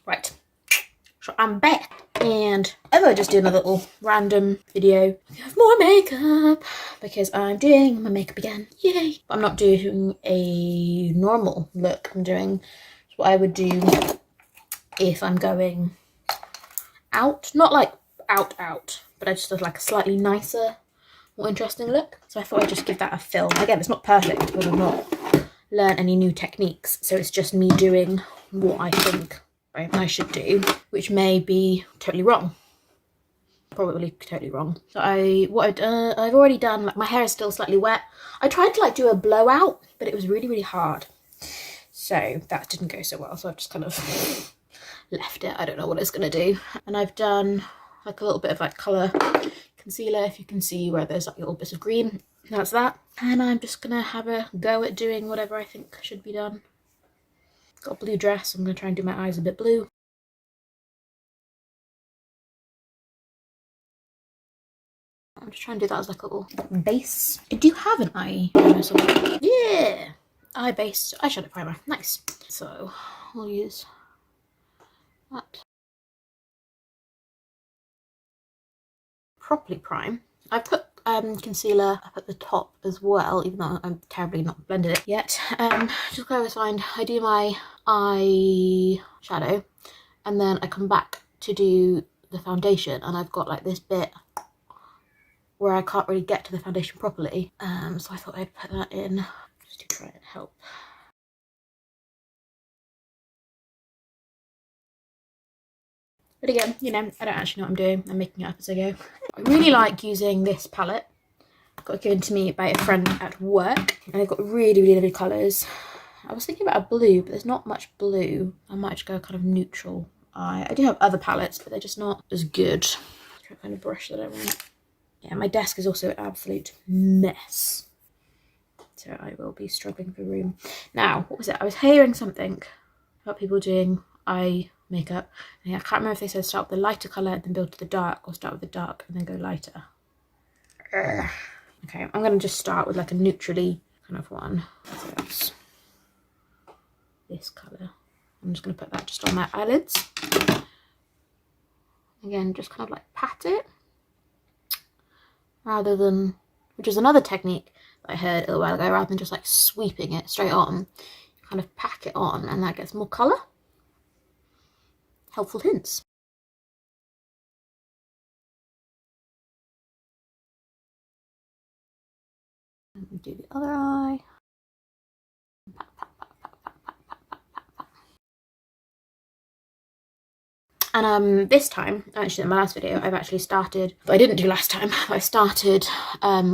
Right, so I'm back, and I thought I'd just do another little random video of more makeup because I'm doing my makeup again. Yay! But I'm not doing a normal look. I'm doing what I would do if I'm going out, not like out, but I just did like a slightly nicer, more interesting look. So I thought I'd just give that a film. Again, it's not perfect because I've not learned any new techniques, so it's just me doing what I think I should do, which may be totally wrong. Probably totally wrong. So I've already done, like, my hair is still slightly wet. I tried to like do a blowout, but it was really hard, so that didn't go so well, so I've just kind of left it. I don't know what it's gonna do. And I've done like a little bit of like colour concealer, if you can see where there's like little bits of green. That's that. And I'm just gonna have a go at doing whatever I think should be done. Got a blue dress, I'm gonna try and do my eyes a bit blue. I'm just trying to do that as like a little base. I do have an eyeliner somewhere. Yeah! Eye base eyeshadow primer. Nice. So we'll use that. Properly prime. I put concealer up at the top as well, even though I'm terribly not blended it yet. Just what I always find, I do my eye shadow and then I come back to do the foundation, and I've got like this bit where I can't really get to the foundation properly. So I thought I'd put that in just to try and help. But again, you know, I don't actually know what I'm doing. I'm making it up as I go. I really like using this palette. Got given to me by a friend at work, and they've got really lovely colours. I was thinking about a blue, but there's not much blue. I might just go kind of neutral eye. I do have other palettes, but they're just not as good. Try to find a brush that I want. Yeah, my desk is also an absolute mess, so I will be struggling for room. Now, what was it? I was hearing something about people doing eye makeup. And I can't remember if they said start with the lighter colour and then build to the dark, or start with the dark and then go lighter. Ugh. Okay, I'm going to just start with like a neutrally kind of one. So that's this colour. I'm just going to put that just on my eyelids. Again, just kind of like pat it, rather than, which is another technique that I heard a little while ago, rather than just like sweeping it straight on, kind of pack it on, and that gets more colour. Helpful hints. And do the other eye. Pat, pat, pat, pat, pat, pat, pat, pat, pat. And this time, actually in my last video, I've actually started, but I didn't do last time, I started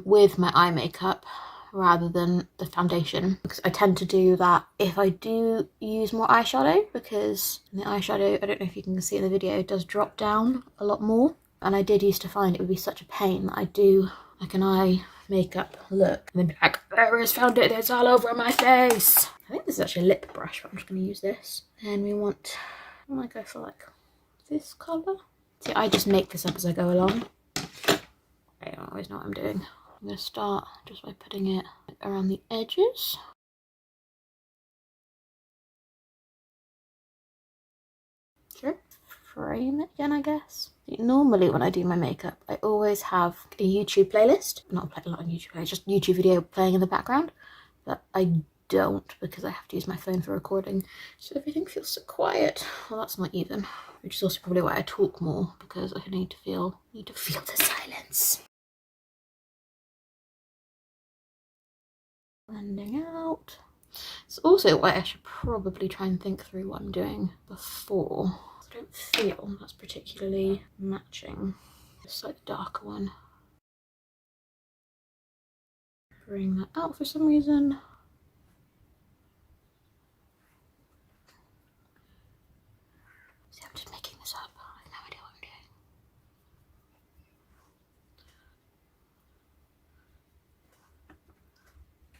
with my eye makeup rather than the foundation, because I tend to do that if I do use more eyeshadow, because the eyeshadow, I don't know if you can see in the video, does drop down a lot more. And I did used to find it would be such a pain that I do like an eye makeup look and then be like, there is foundation, it's all over my face. I think this is actually a lip brush, but I'm just going to use this. And we want, I might go for like this colour. See, I just make this up as I go along. I don't always know what I'm doing. I'm going to start just by putting it around the edges. Sure. Frame it again, I guess. Normally when I do my makeup, I always have a YouTube playlist. Not a lot on YouTube, it's just YouTube video playing in the background. But I don't, because I have to use my phone for recording, so everything feels so quiet. Well, that's not even, which is also probably why I talk more, because I need to feel the silence. Blending out. It's also why I should probably try and think through what I'm doing before. I don't feel that's particularly matching. Just like the darker one. Bring that out for some reason. See, I'm just making this up. I have no idea what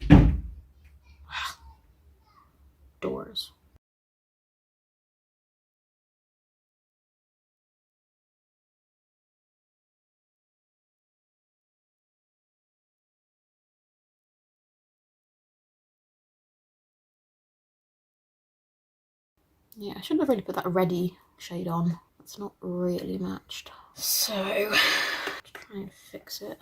I'm doing. Doors. Yeah, I shouldn't have really put that reddy shade on. It's not really matched. So, let's try and fix it.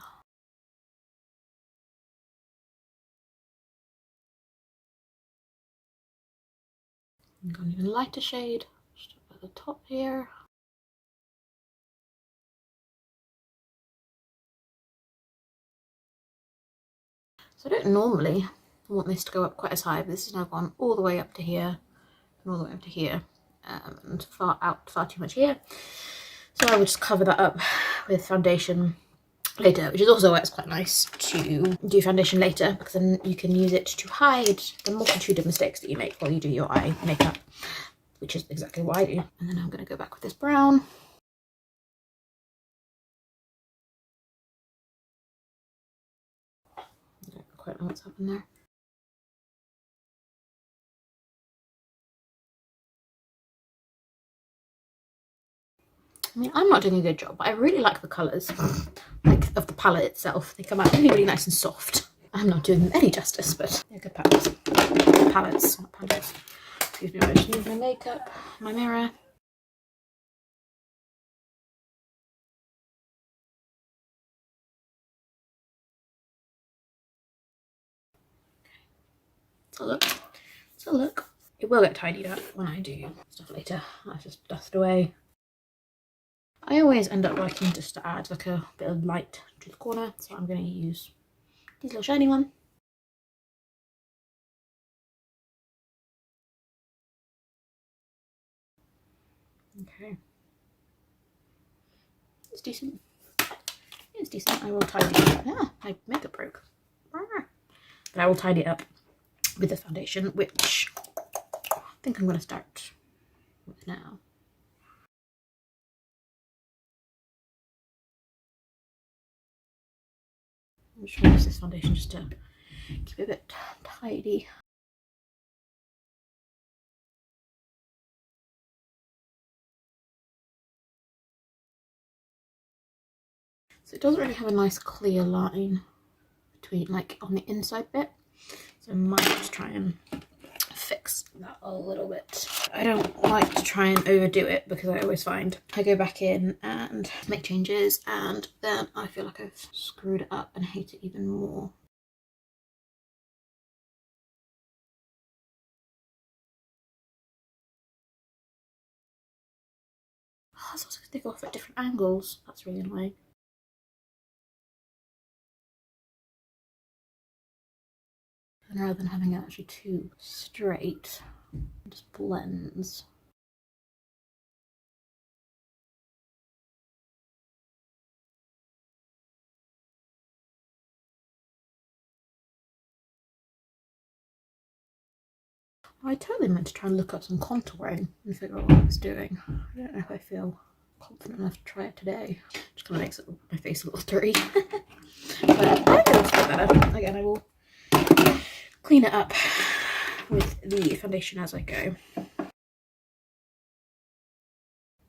I'm going even lighter shade, just at the top here. So I don't normally want this to go up quite as high, but this has now gone all the way up to here and all the way up to here, and far too much here. So I will just cover that up with foundation later, which is also why it's quite nice to do foundation later, because then you can use it to hide the multitude of mistakes that you make while you do your eye makeup, which is exactly what I do. And then I'm going to go back with this brown. I don't quite know what's happened there. I mean, I'm not doing a good job, but I really like the colours, like, of the palette itself. They come out really, really nice and soft. I'm not doing them any justice, but they're good palettes. Palettes, not palettes. Excuse me, I just use my makeup, my mirror. It's a look. It's a look. It will get tidied up when I do stuff later. I just dust away. I always end up liking just to add like a bit of light to the corner, so I'm going to use this little shiny one. Okay. It's decent. It's decent. I will tidy it up. Yeah, my makeup broke. But I will tidy it up with the foundation, which I think I'm going to start with now. I'm just going to use this foundation just to keep it a bit tidy. So it doesn't really have a nice clear line between, like, on the inside bit. So I might just try and fix that a little bit. I don't like to try and overdo it because I always find I go back in and make changes and then I feel like I've screwed it up and hate it even more. Oh, it's also going to go off at different angles. That's really annoying. And rather than having it actually too straight, it just blends. I totally meant to try and look up some contouring and figure out what I was doing. I don't know if I feel confident enough to try it today. Just kind of makes my face a little dirty. But I think it'll get better. Again, I will clean it up with the foundation as I go.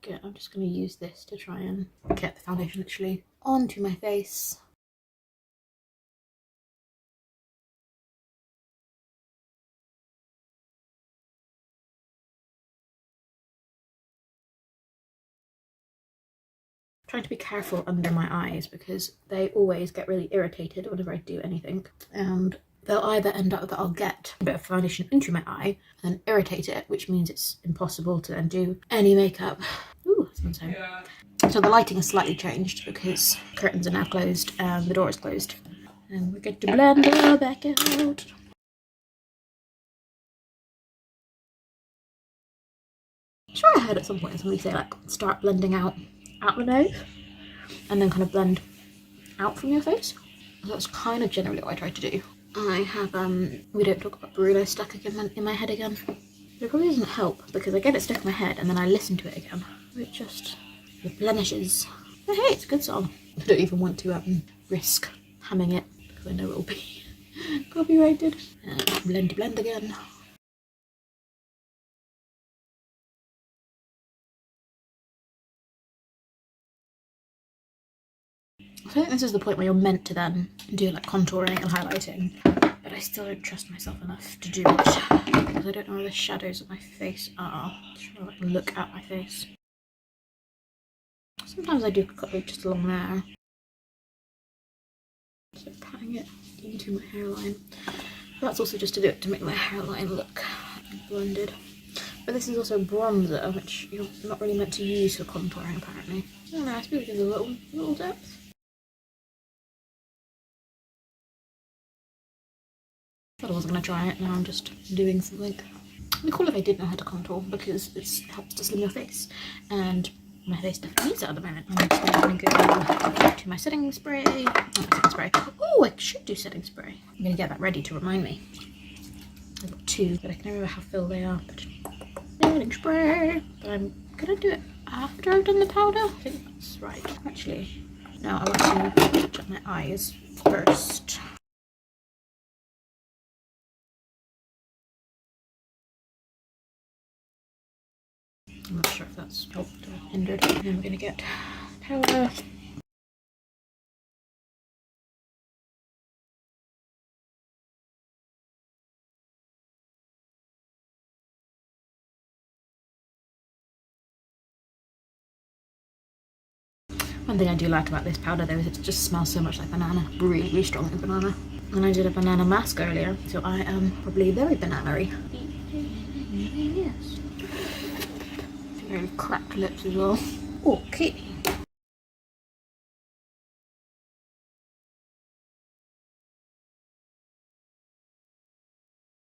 Again, I'm just going to use this to try and get the foundation literally onto my face. Trying to be careful under my eyes because they always get really irritated whenever I do anything, and they'll either end up that I'll get a bit of foundation into my eye and then irritate it, which means it's impossible to then do any makeup. Ooh, that smells home. So the lighting has slightly changed because curtains are now closed and the door is closed, and we get to blend it all back out. I'm sure I heard at some point somebody say, like, start blending out the nose and then kind of blend out from your face. That's kind of generally what I try to do. I have we don't talk about Bruno stuck again in my head again. It probably doesn't help because I get it stuck in my head and then I listen to it again. It just replenishes. But hey, it's a good song. I don't even want to risk humming it because I know it will be copyrighted. Blend again. I think this is the point where you're meant to then do like contouring and highlighting, but but I still don't trust myself enough to do it because I don't know where the shadows of my face are. I'm trying to like, look at my face. Sometimes I do cut it just along there. So patting it into my hairline. That's also just to do it to make my hairline look blended. But this is also bronzer, which you're not really meant to use for contouring apparently. I don't know, I suppose it gives a little depth. I thought I wasn't going to try it, now I'm just doing something. It'd be cool if I did know how to contour because it helps to slim your face. And my face definitely needs it at the moment. I'm just going to go to my setting spray. Oh, I should do setting spray. I'm going to get that ready to remind me. I've got two, but I can remember how filled they are. But setting spray. But I'm going to do it after I've done the powder. I think that's right. Actually, no, I want to touch up my eyes first. I'm not sure if that's helped or hindered. And then we're going to get powder. One thing I do like about this powder though is it just smells so much like banana. Really, really strong like banana. And I did a banana mask earlier, so I am probably very banana-y. Yes. Very cracked lips as well. Okay.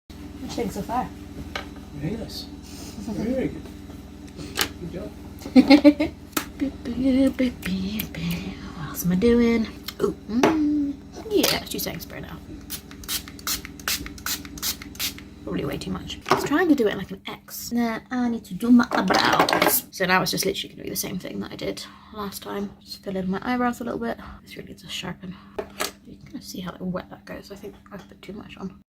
What do you think so far? Yes. Very good. Good job. What else am I doing? Oh, yeah, let's do setting spray now. Probably way too much. I was trying to do it in like an X. Now I need to do my eyebrows. So now it's just literally going to be the same thing that I did last time. Just fill in my eyebrows a little bit. This really needs to sharpen. You can kind of see how wet that goes. I think I've put too much on.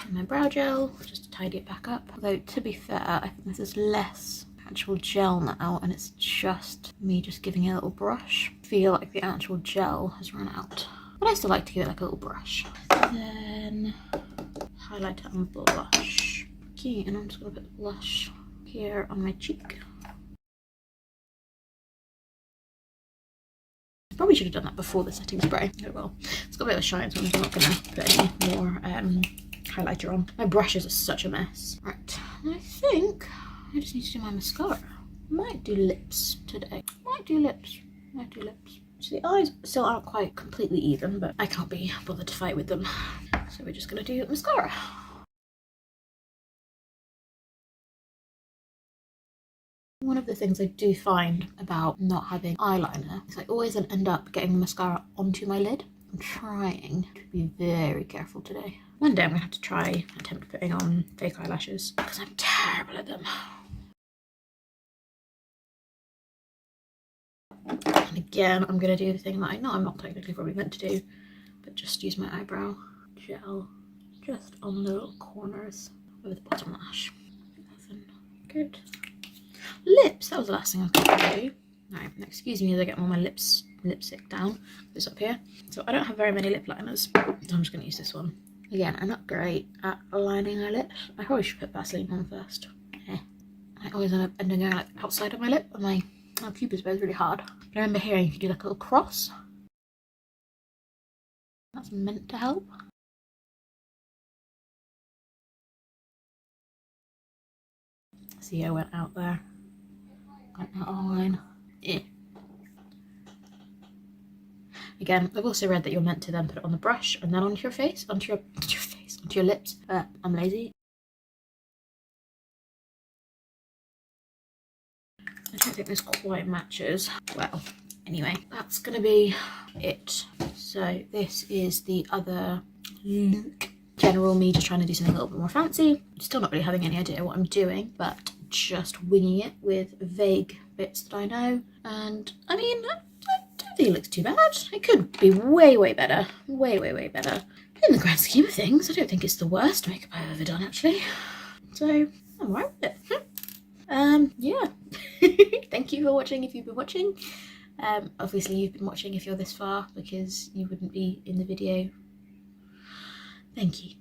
And my brow gel, just to tidy it back up. Although to be fair, I think this is less actual gel now and it's just me just giving it a little brush. I feel like the actual gel has run out. But I still like to give it like a little brush. Then highlighter and blush. Okay, and I'm just gonna put blush here on my cheek. Probably should have done that before the setting spray. Oh well, it's got a bit of a shine, so I'm not gonna put any more highlighter on. My brushes are such a mess. Right, and I think I just need to do my mascara. Might do lips today. Might do lips. So the eyes still aren't quite completely even, but I can't be bothered to fight with them. So we're just gonna do mascara. One of the things I do find about not having eyeliner is I always end up getting the mascara onto my lid. I'm trying to be very careful today. One day I'm gonna have to try attempt putting on fake eyelashes because I'm terrible at them. And again, I'm going to do the thing that I know I'm not technically probably meant to do, but just use my eyebrow gel just on the little corners of the bottom lash. Nothing good. Lips, that was the last thing I was going to do. Alright, excuse me as I get all my lipstick down. This up here. So I don't have very many lip liners, so I'm just going to use this one. Again, I'm not great at lining my lips. I probably should put Vaseline on first. I always end up ending up like outside of my lip, and my cupid's bow is really hard. But I remember hearing you could do like a little cross. That's meant to help. See, I went out there. Got that line. Again, I've also read that you're meant to then put it on the brush and then onto your face, onto your lips. But I'm lazy. I don't think this quite matches. Well, anyway, that's gonna be it. So this is the other look. General me just trying to do something a little bit more fancy. Still not really having any idea what I'm doing, but just winging it with vague bits that I know. And I mean, I don't think it looks too bad. It could be way, way better. Way, way, way better. In the grand scheme of things, I don't think it's the worst makeup I've ever done, actually. So, I'm alright with it. Yeah. Thank you for watching if you've been watching. Obviously you've been watching if you're this far, because you wouldn't be in the video. Thank you.